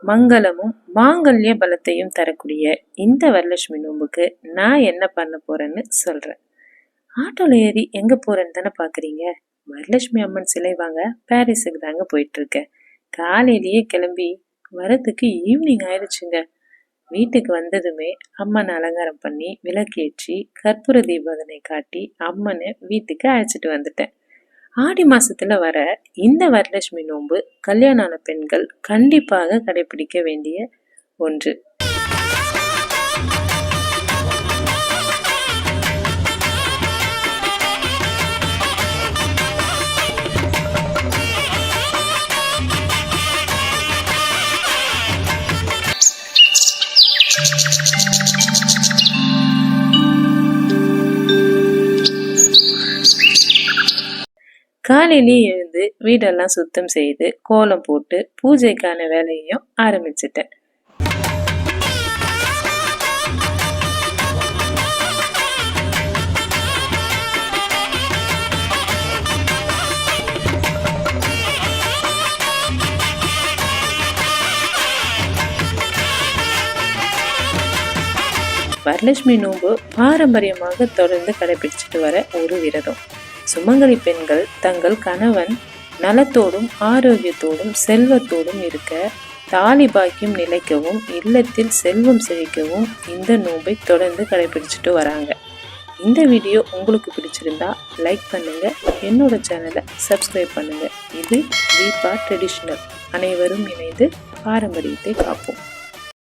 மங்களமும் மாங்கல்ய பலத்தையும் தரக்கூடிய இந்த வரலட்சுமி நோம்புக்கு நான் என்ன பண்ண போறேன்னு சொல்றேன். ஆட்டோல ஏறி எங்க போறேன்னு தானே பாக்குறீங்க. வரலட்சுமி அம்மன் சிலை வாங்க பாரிஸுக்கு தாங்க போயிட்டு இருக்கேன். காலையிலேயே கிளம்பி வரதுக்கு ஈவினிங் ஆயிடுச்சுங்க. வீட்டுக்கு வந்ததுமே அம்மனை அலங்காரம் பண்ணி விளக்கேற்றி கற்பூர தீபாவளை காட்டி அம்மனை வீட்டுக்கு அழைச்சிட்டு வந்துட்டேன். ஆடி மாசத்துல வர இந்த வரலட்சுமி நோன்பு கல்யாணான பெண்கள் கண்டிப்பாக கடைபிடிக்க வேண்டிய ஒன்று. காலையிலேயே எழுந்து வீடெல்லாம் சுத்தம் செய்து கோலம் போட்டு பூஜைக்கான வேலையையும் ஆரம்பிச்சிட்டேன். வரலட்சுமி நோன்பு பாரம்பரியமாக தொடர்ந்து கடைபிடிச்சிட்டு வர ஒரு விரதம். சுமங்கலி பெண்கள் தங்கள் கணவன் நலத்தோடும் ஆரோக்கியத்தோடும் செல்வத்தோடும் இருக்க, தாலி பாக்கியம் நிலைக்கவும் இல்லத்தில் செல்வம் செழிக்கவும் இந்த நோன்பை தொடர்ந்து கடைபிடிச்சிட்டு வராங்க. இந்த வீடியோ உங்களுக்கு பிடிச்சிருந்தா லைக் பண்ணுங்க, என்னோட சேனலை சப்ஸ்கிரைப் பண்ணுங்க. இது தீபா ட்ரெடிஷ்னல். அனைவரும் இணைந்து பாரம்பரியத்தை காப்போம்.